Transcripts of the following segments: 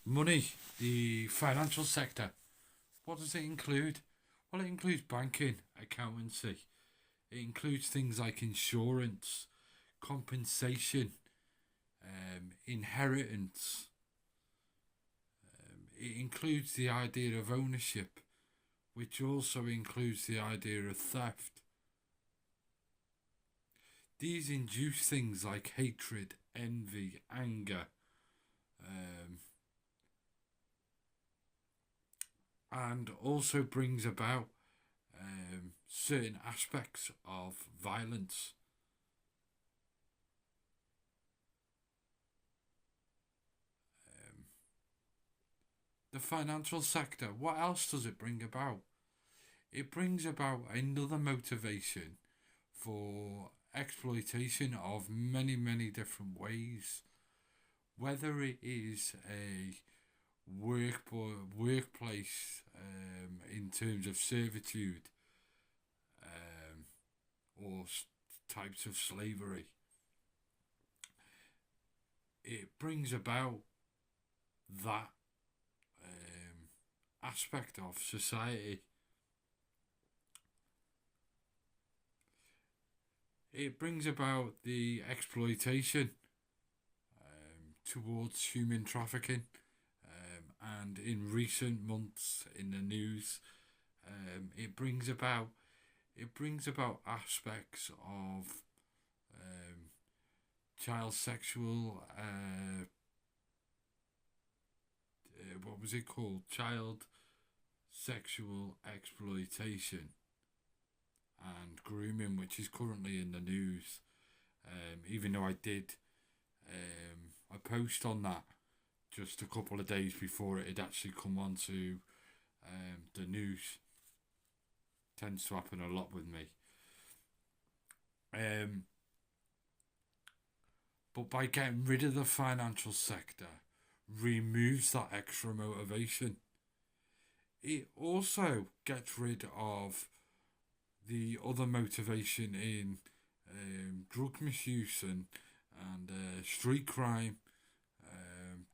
Money, the financial sector. What does it include? Well, it includes banking, accountancy. It includes things like insurance, compensation, inheritance. It includes the idea of ownership, which also includes the idea of theft. These induce things like hatred, envy, anger, um, and also brings about certain aspects of violence. Um, the financial sector, what else does it bring about? It brings about another motivation for exploitation of many, many different ways. Whether it is a workplace in terms of servitude or types of slavery, it brings about that aspect of society. It brings about the exploitation towards human trafficking, and in recent months in the news, it brings about aspects of um, child sexual. What was it called? Child sexual exploitation and grooming, which is currently in the news. Even though I did a post on that just a couple of days before it had actually come onto the news. Tends to happen a lot with me. Um, but by getting rid of the financial sector, removes that extra motivation. It also gets rid of the other motivation in drug misuse and street crime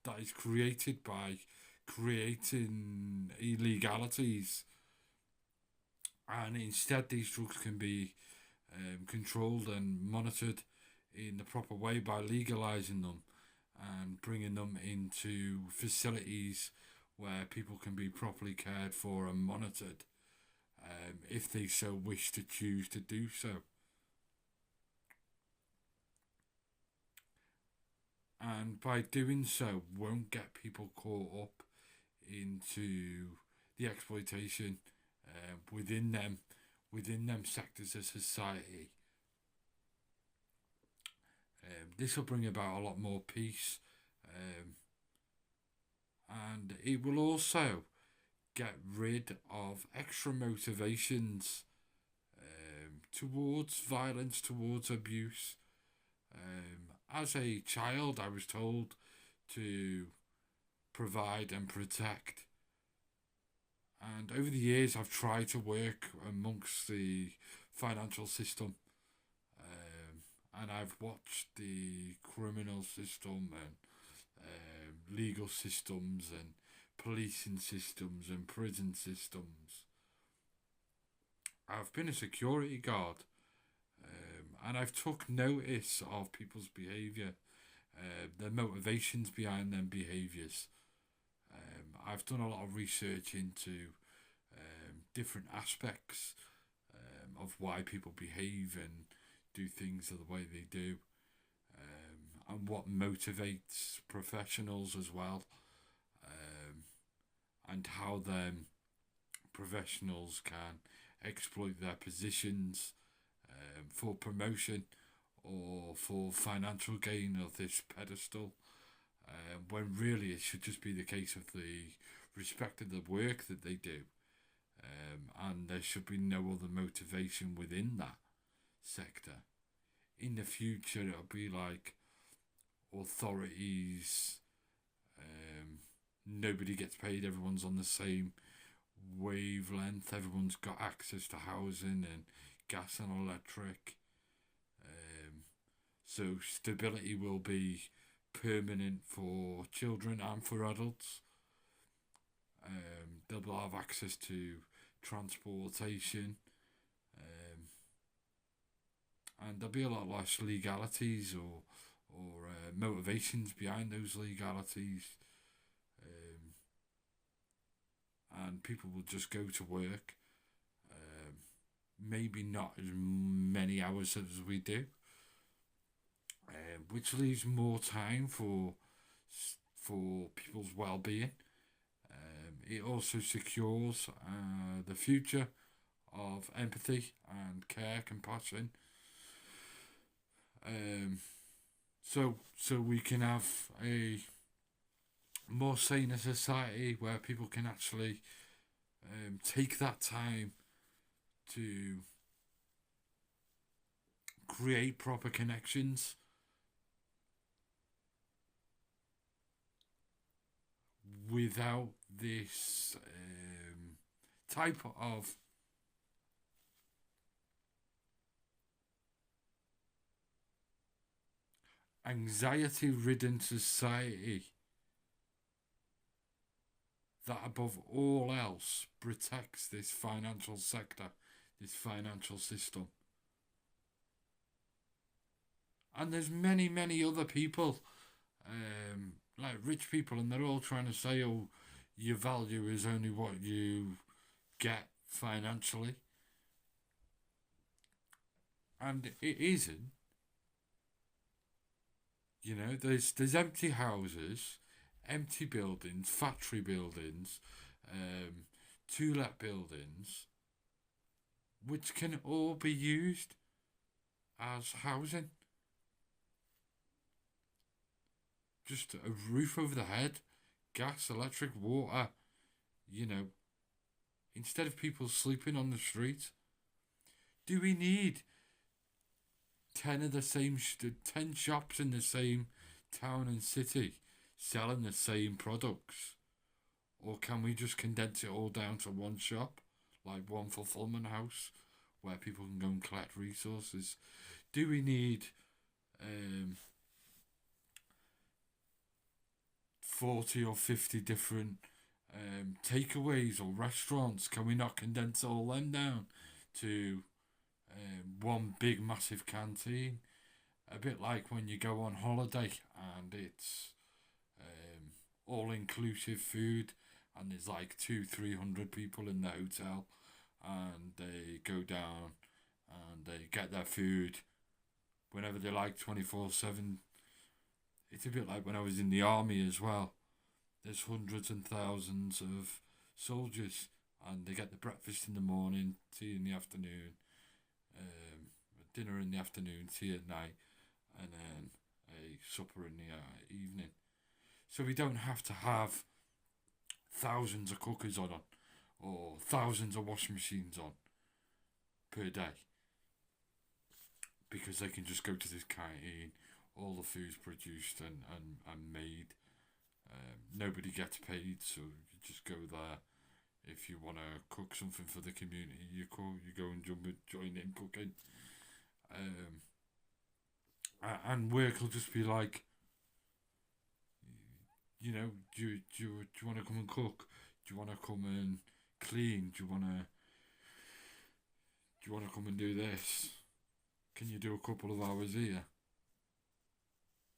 that is created by creating illegalities, and instead these drugs can be controlled and monitored in the proper way by legalizing them and bringing them into facilities where people can be properly cared for and monitored if they so wish to choose to do so. And by doing so, won't get people caught up into the exploitation within them sectors of society. This will bring about a lot more peace, um, and it will also get rid of extra motivations towards violence, towards abuse. As a child, I was told to provide and protect. And over the years, I've tried to work amongst the financial system, and I've watched the criminal system and legal systems and policing systems and prison systems. I've been a security guard, and I've took notice of people's behaviour, their motivations behind their behaviours. I've done a lot of research into different aspects of why people behave and do things the way they do, and what motivates professionals as well, and how then professionals can exploit their positions for promotion or for financial gain of this pedestal, when really it should just be the case of the respect of the work that they do, and there should be no other motivation within that sector. In the future, it'll be like authorities, nobody gets paid, everyone's on the same wavelength, everyone's got access to housing and gas and electric. So stability will be permanent for children and for adults. They'll have access to transportation, and there'll be a lot less legalities or motivations behind those legalities, and people will just go to work. Maybe not as many hours as we do, which leaves more time for people's well-being. It also secures the future of empathy and care, compassion. So we can have a more saner society where people can actually take that time to create proper connections without this type of anxiety-ridden society that above all else protects this financial sector, this financial system. And there's many, many other people, like rich people, and they're all trying to say, oh, your value is only what you get financially. And it isn't. You know, there's empty houses, empty buildings, factory buildings, to-let buildings, which can all be used as housing. Just a roof over the head, gas, electric, water, you know, instead of people sleeping on the street. Do we need 10 of the same 10 shops in the same town and city selling the same products? Or can we just condense it all down to one shop, like one fulfillment house, where people can go and collect resources? Do we need 40 or 50 different takeaways or restaurants? Can we not condense all them down to one big massive canteen? A bit like when you go on holiday and it's all inclusive food, and there's like 200-300 people in the hotel, and they go down and they get their food whenever they like, 24/7. It's a bit like when I was in the army as well. There's hundreds and thousands of soldiers, and they get the breakfast in the morning, tea in the afternoon, dinner in the afternoon, tea at night, and then a supper in the evening. So we don't have to have thousands of cookers on or thousands of washing machines on per day, because they can just go to this canteen, all the food's produced and made. Nobody gets paid, so you just go there. If you want to cook something for the community, you go and join in cooking. And work will just be like, you know, do you want to come and cook? Do you want to come and clean? Do you want to come and do this? Can you do a couple of hours here?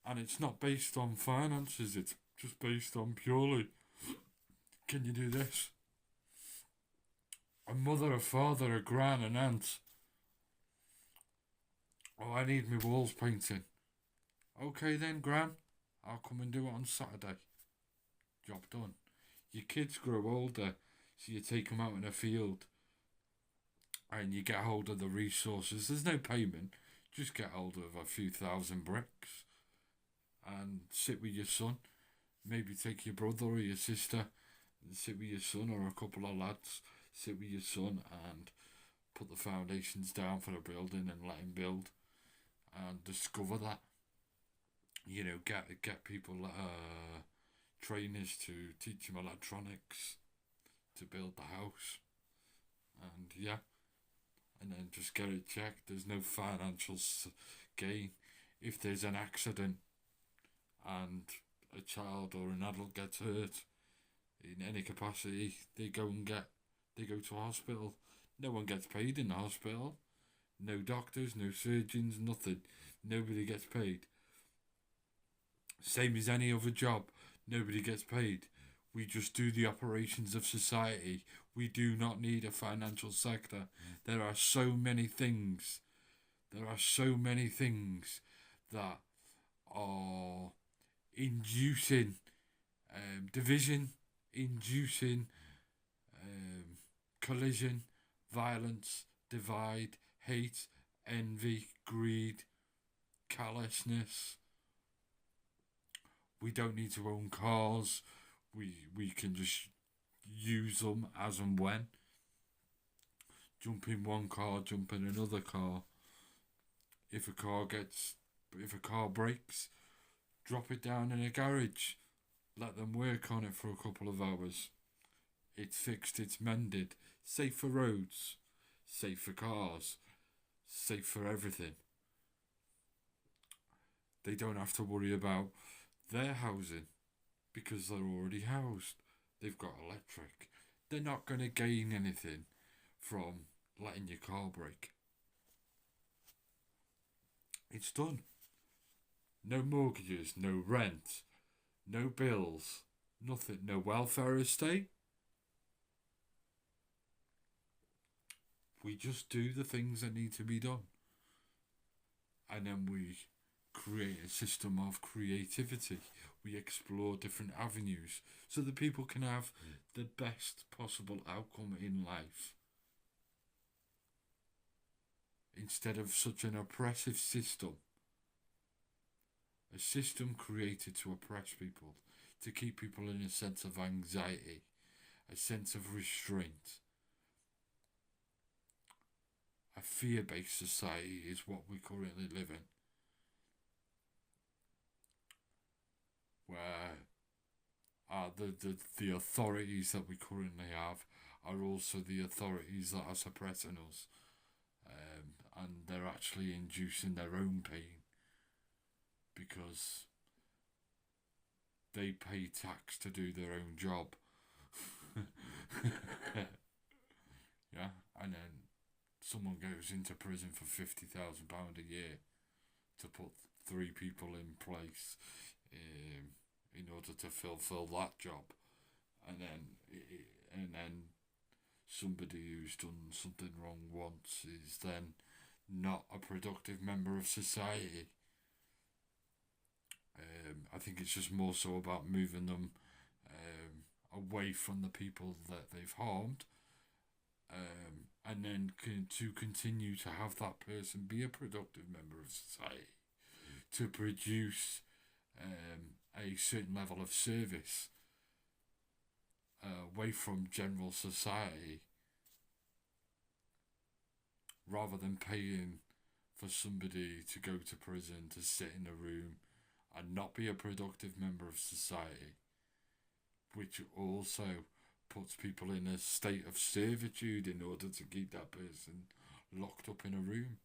And it's not based on finances, it's just based on purely, can you do this? A mother, a father, a gran, an aunt. Oh, I need my walls painting. Okay then, gran, I'll come and do it on Saturday. Job done. Your kids grow older, so you take them out in a field and you get hold of the resources. There's no payment, just get hold of a few thousand bricks and sit with your son. Maybe take your brother or your sister and sit with your son, or a couple of lads, sit with your son and put the foundations down for a building and let him build and discover that. You know, get people, trainers to teach him electronics to build the house, and yeah, and then just get it checked. There's no financial gain if there's an accident. and a child or an adult gets hurt in any capacity, they go to hospital. No one gets paid in the hospital. No doctors, no surgeons, nothing. Nobody gets paid. Same as any other job. Nobody gets paid. We just do the operations of society. We do not need a financial sector. There are so many things. There are so many things that are inducing division, inducing collision, violence, divide, hate, envy, greed, callousness. We don't need to own cars. We can just use them as and when. Jump in one car, jump in another car. If a car breaks, drop it down in a garage. Let them work on it for a couple of hours. It's fixed, it's mended. Safe for roads, safe for cars, safe for everything. They don't have to worry about their housing because they're already housed. They've got electric. They're not going to gain anything from letting your car break. It's done. No mortgages, no rent, no bills, nothing, no welfare estate. We just do the things that need to be done. And then we create a system of creativity. We explore different avenues so that people can have the best possible outcome in life. Instead of such an oppressive system. A system created to oppress people, to keep people in a sense of anxiety, a sense of restraint. A fear-based society is what we currently live in. Where the authorities that we currently have are also the authorities that are suppressing us. And they're actually inducing their own pain because they pay tax to do their own job. Yeah, and then someone goes into prison for £50,000 a year to put 3 people in place in order to fulfill that job, and then somebody who's done something wrong once is then not a productive member of society. I think it's just more so about moving them away from the people that they've harmed, and then to continue to have that person be a productive member of society, to produce a certain level of service away from general society, rather than paying for somebody to go to prison to sit in a room and not be a productive member of society, which also puts people in a state of servitude in order to keep that person locked up in a room.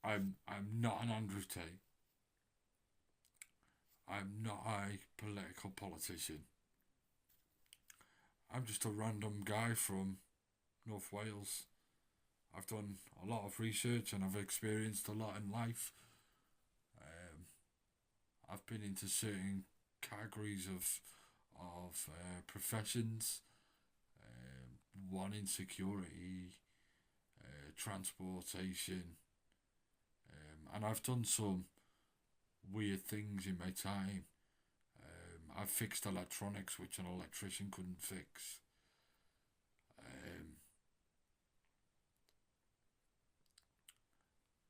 I'm not an Andrew Tate. I'm not a political politician. I'm just a random guy from North Wales. I've done a lot of research and I've experienced a lot in life. I've been into certain categories of professions. One in security, transportation, and I've done some weird things in my time. I've fixed electronics which an electrician couldn't fix.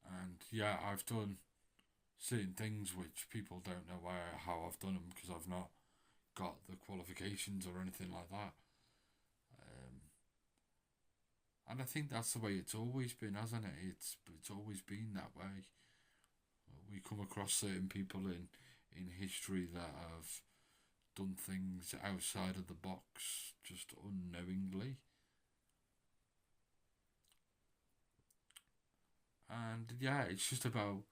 And yeah, I've done certain things which people don't know how I've done them because I've not got the qualifications or anything like that. And I think that's the way it's always been, hasn't it? It's always been that way. We come across certain people in history that have done things outside of the box just unknowingly. And yeah, it's just about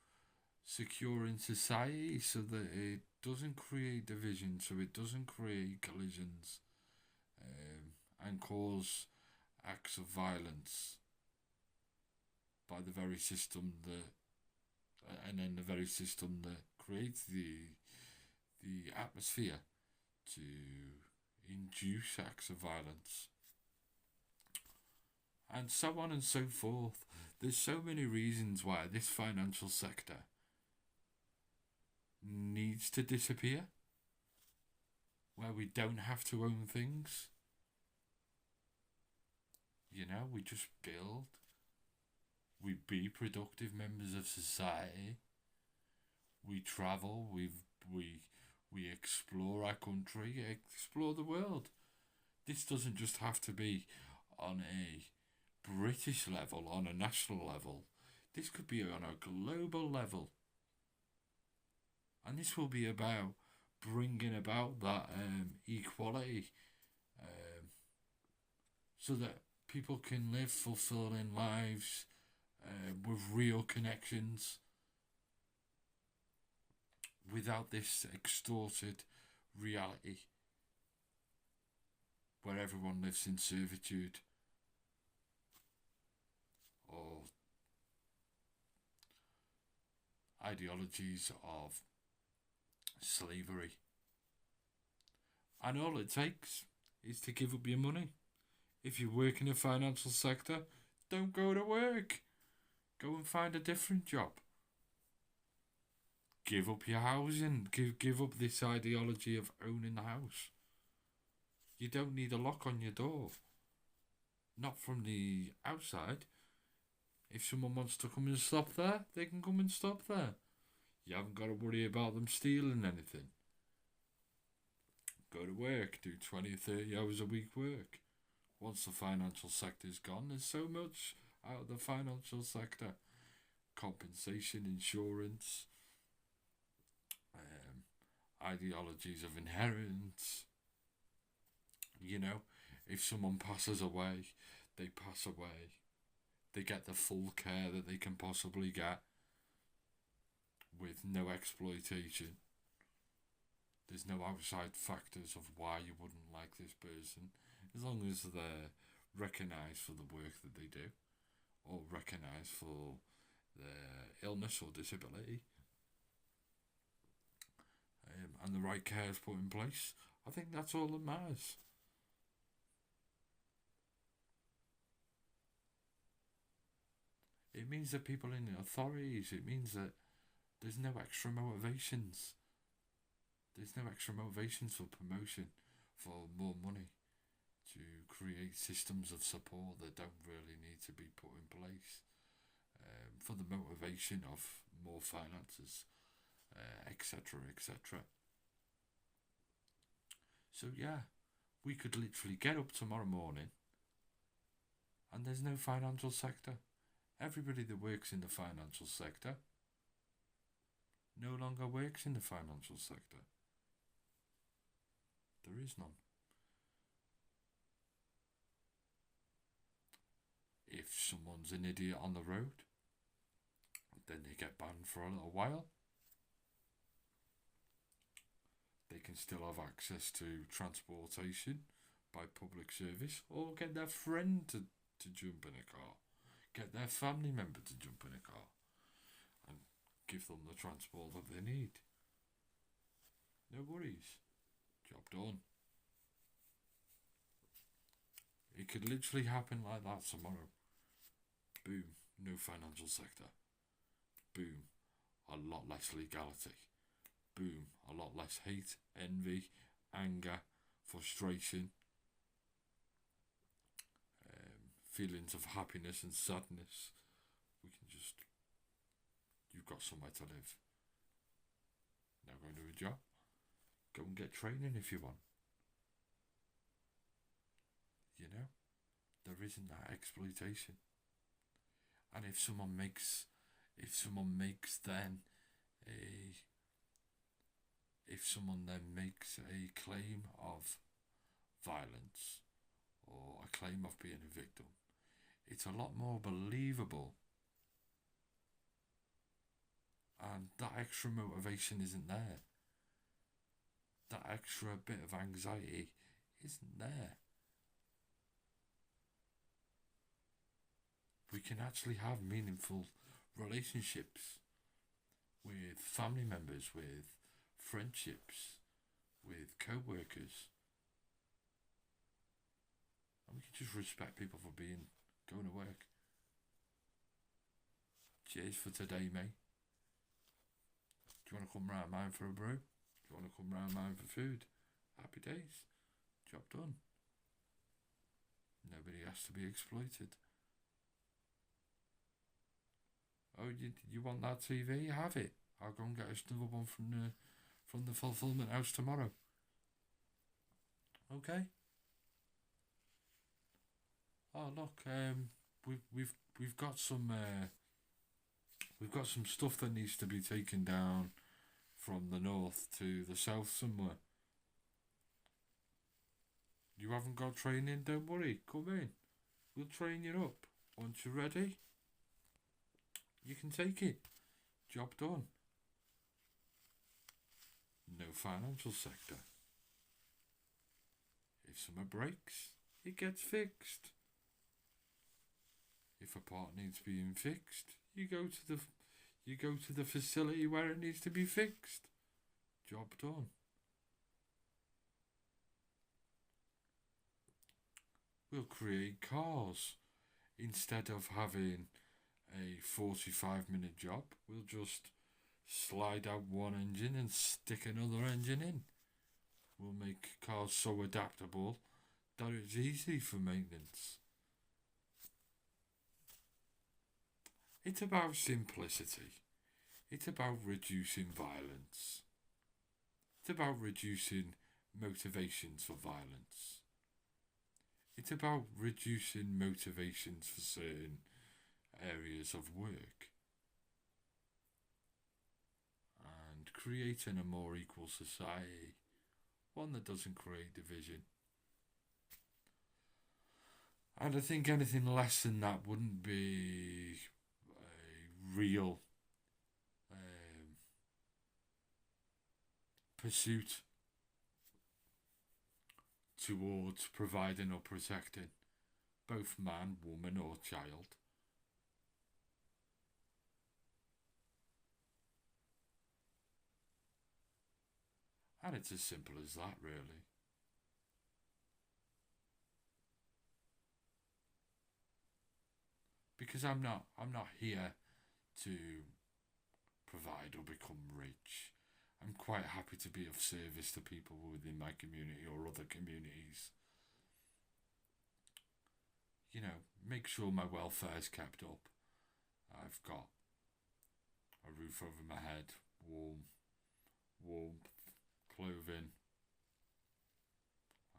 securing society so that it doesn't create division, so it doesn't create collisions, and cause acts of violence by the very system that, and then the very system that creates the atmosphere to induce acts of violence, and so on and so forth. There's so many reasons why this financial sector needs to disappear, where we don't have to own things. You know, we just build, we be productive members of society, we travel, we explore our country, explore the world. This doesn't just have to be on a British level, on a national level. This could be on a global level. And this will be about bringing about that equality, so that people can live fulfilling lives with real connections without this extorted reality where everyone lives in servitude or ideologies of slavery. And all it takes is to give up your money. If you work in the financial sector, don't go to work. Go and find a different job. Give up your housing. Give up this ideology of owning the house. You don't need a lock on your door. Not from the outside. If someone wants to come and stop there, they can come and stop there. You haven't got to worry about them stealing anything. Go to work, do 20 or 30 hours a week work. Once the financial sector's gone, there's so much out of the financial sector. Compensation, insurance, ideologies of inheritance. You know, if someone passes away, they pass away. They get the full care that they can possibly get with no exploitation. There's no outside factors of why you wouldn't like this person, as long as they're recognised for the work that they do, or recognised for their illness or disability, and the right care is put in place. I think that's all that matters. It means that people in the authorities, it means that there's no extra motivations. There's no extra motivations for promotion, for more money, to create systems of support that don't really need to be put in place, for the motivation of more finances, etc., etc. So yeah, we could literally get up tomorrow morning and there's no financial sector. Everybody that works in the financial sector no longer works in the financial sector. There is none. If someone's an idiot on the road, then they get banned for a little while. They can still have access to transportation by public service, or get their friend to jump in a car, get their family member to jump in a car and give them the transport that they need. No worries. Job done. It could literally happen like that tomorrow. Boom, no financial sector. Boom, a lot less legality. Boom, a lot less hate, envy, anger, frustration, feelings of happiness and sadness. We can just, you've got somewhere to live. Now go and do a job. Go and get training if you want. You know, there isn't that exploitation. And if someone makes then if someone then makes a claim of violence or a claim of being a victim, it's a lot more believable, and that extra motivation isn't there. That extra bit of anxiety isn't there. We can actually have meaningful relationships with family members, with friendships, with co-workers, and we can just respect people for going to work. Cheers for today, mate. Do you want to come round mine for a brew? Do you want to come round mine for food? Happy days. Job done. Nobody has to be exploited. Oh, you want that TV? Have it. I'll go and get another one from the fulfillment house tomorrow. Okay. Oh look, we've got some stuff that needs to be taken down from the north to the south somewhere. You haven't got training? Don't worry. Come in. We'll train you up. Once you're ready, you can take it. Job done. No financial sector. If something breaks, it gets fixed. If a part needs being fixed, you go to the facility where it needs to be fixed. Job done. We'll create cars. Instead of having a 45-minute job, we'll just slide out one engine and stick another engine in. We'll make cars so adaptable that it's easy for maintenance. It's about simplicity. It's about reducing violence. It's about reducing motivations for violence. It's about reducing motivations for certain areas of work and creating a more equal society, one that doesn't create division. And I think anything less than that wouldn't be a real pursuit towards providing or protecting both man, woman, or child. And it's as simple as that, really. Because I'm not here to provide or become rich. I'm quite happy to be of service to people within my community or other communities. You know, make sure my welfare is kept up. I've got a roof over my head, warmth, clothing.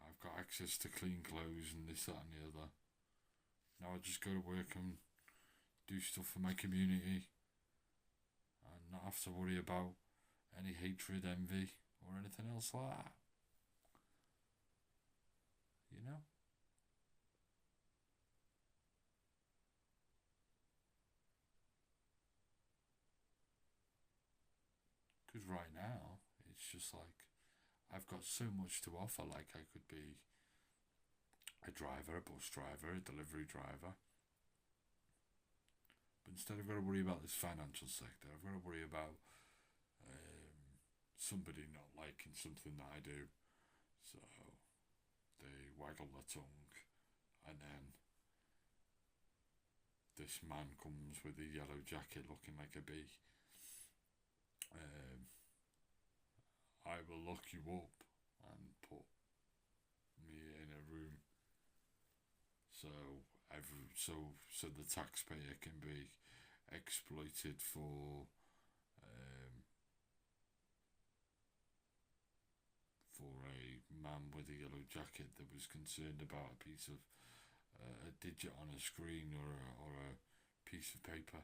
I've got access to clean clothes and this, that and the other. Now I just go to work and do stuff for my community and not have to worry about any hatred, envy, or anything else like that. You know? Because right now, it's just like I've got so much to offer. Like I could be a driver, a bus driver, a delivery driver. But instead I've got to worry about this financial sector. I've got to worry about somebody not liking something that I do. So they waggle their tongue, and then this man comes with a yellow jacket looking like a bee. I will lock you up and put me in a room so the taxpayer can be exploited for a man with a yellow jacket that was concerned about a piece of a digit on a screen or a piece of paper.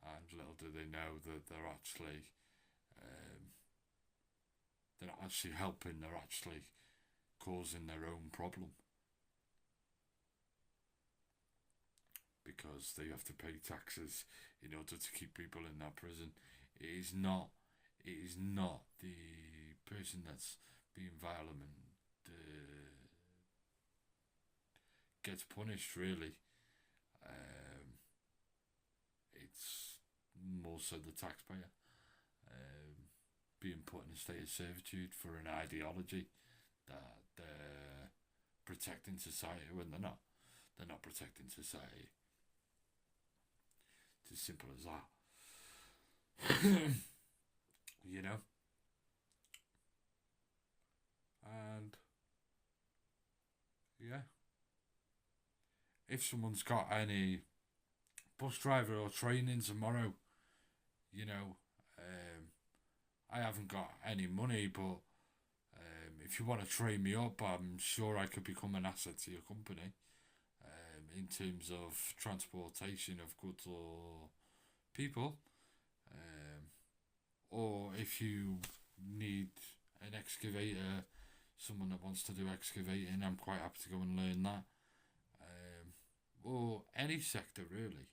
And little do they know that they're actually they're not actually helping, they're actually causing their own problem, because they have to pay taxes in order to keep people in that prison. It is not the person that's being violent gets punished, really. It's more so the taxpayer being put in a state of servitude for an ideology that they're protecting society when they're not. They're not protecting society. It's as simple as that. You know? And yeah. If someone's got any bus driver or training tomorrow, you know, I haven't got any money, but if you want to train me up, I'm sure I could become an asset to your company in terms of transportation of goods or people. Or if you need an excavator, someone that wants to do excavating, I'm quite happy to go and learn that. Or any sector, really.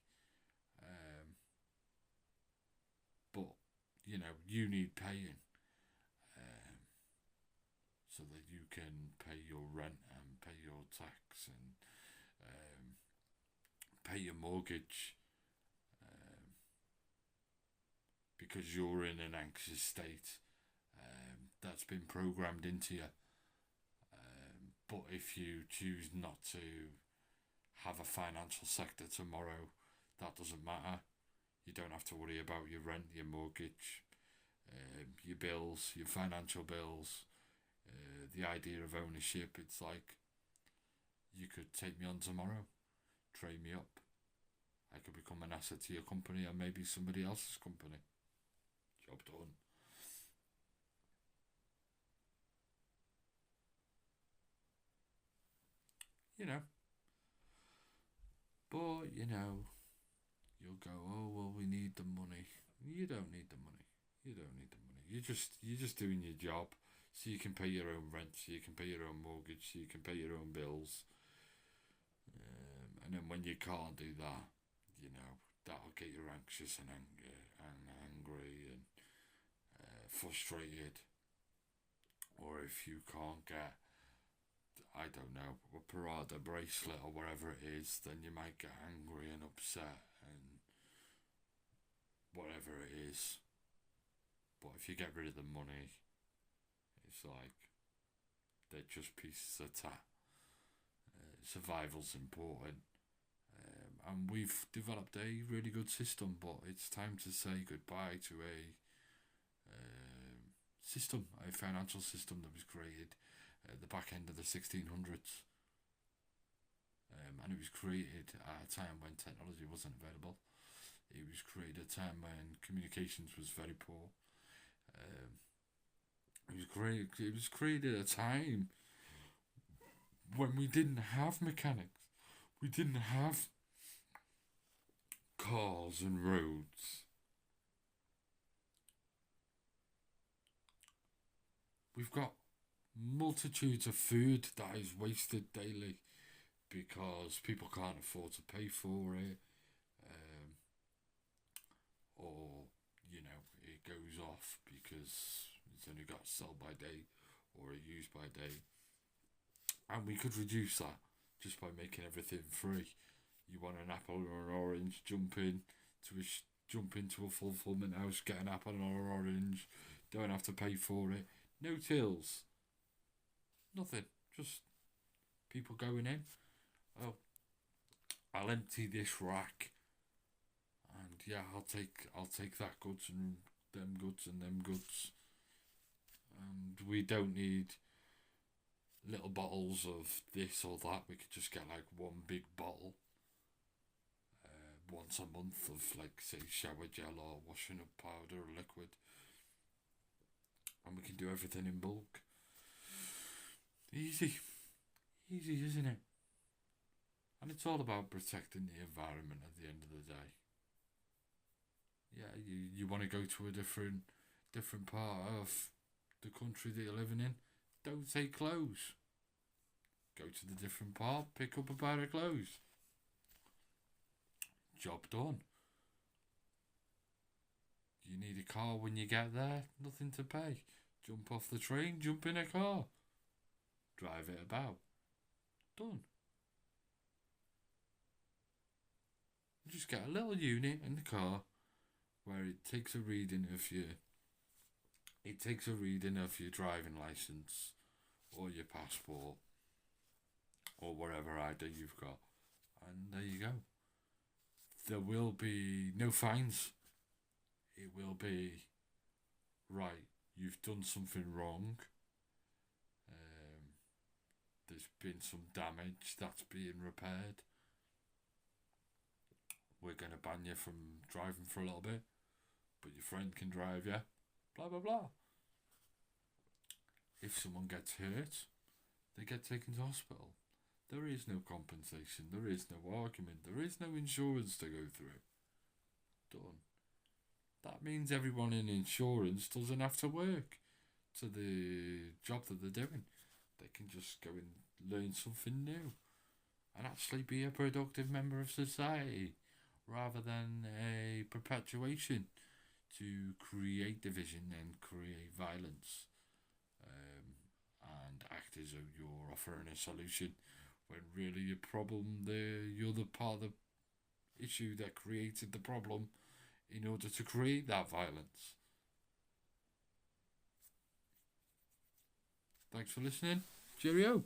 But, you know, you need paying so that you can pay your rent and pay your tax and pay your mortgage because you're in an anxious state that's been programmed into you. But if you choose not to have a financial sector tomorrow, that doesn't matter. You don't have to worry about your rent, your mortgage, your bills, your financial bills, the idea of ownership. It's like, you could take me on tomorrow, train me up. I could become an asset to your company and maybe somebody else's company. Job done. You know. But, you know, you'll go, oh well, we need the money. You don't need the money. You don't need the money. You're just doing your job so you can pay your own rent, so you can pay your own mortgage, so you can pay your own bills. And then when you can't do that, you know, that'll get you anxious and angry and frustrated. Or if you can't get, I don't know, a Parada bracelet or whatever it is, then you might get angry and upset and whatever it is. But if you get rid of the money, it's like they're just pieces of tat. Survival's important. And we've developed a really good system, but it's time to say goodbye to a system, a financial system that was created at the back end of the 1600s. And it was created at a time when technology wasn't available. It was created at a time when communications was very poor. It was created at a time when we didn't have mechanics. We didn't have cars and roads. We've got multitudes of food that is wasted daily because people can't afford to pay for it, or you know, it goes off because it's only got sell by date or a use by date. And we could reduce that just by making everything free. You want an apple or an orange, jump into a fulfillment house, get an apple or an orange, don't have to pay for it. No tills, nothing, just people going in. Oh, I'll empty this rack, and yeah, I'll take that goods and them goods and them goods, and we don't need little bottles of this or that. We could just get like one big bottle once a month of, like, say, shower gel or washing up powder or liquid, and we can do everything in bulk. Easy, isn't it? And it's all about protecting the environment at the end of the day. Yeah, you want to go to a different different part of the country that you're living in, don't take clothes. Go to the different part, pick up a pair of clothes. Job done. You need a car when you get there, nothing to pay. Jump off the train, jump in a car. Drive it about. Done. Just get a little unit in the car where it takes a reading of your driving license or your passport or whatever ID you've got, and there you go. There will be no fines. It will be, right, you've done something wrong. There's been some damage that's being repaired. We're going to ban you from driving for a little bit, but your friend can drive you. Blah, blah, blah. If someone gets hurt, they get taken to hospital. There is no compensation. There is no argument. There is no insurance to go through. Done. That means everyone in insurance doesn't have to work to the job that they're doing. They can just go and learn something new and actually be a productive member of society rather than a perpetuation to create division and create violence, and act as though you're offering a solution when really you're the part of the issue that created the problem in order to create that violence. Thanks for listening. Cheerio.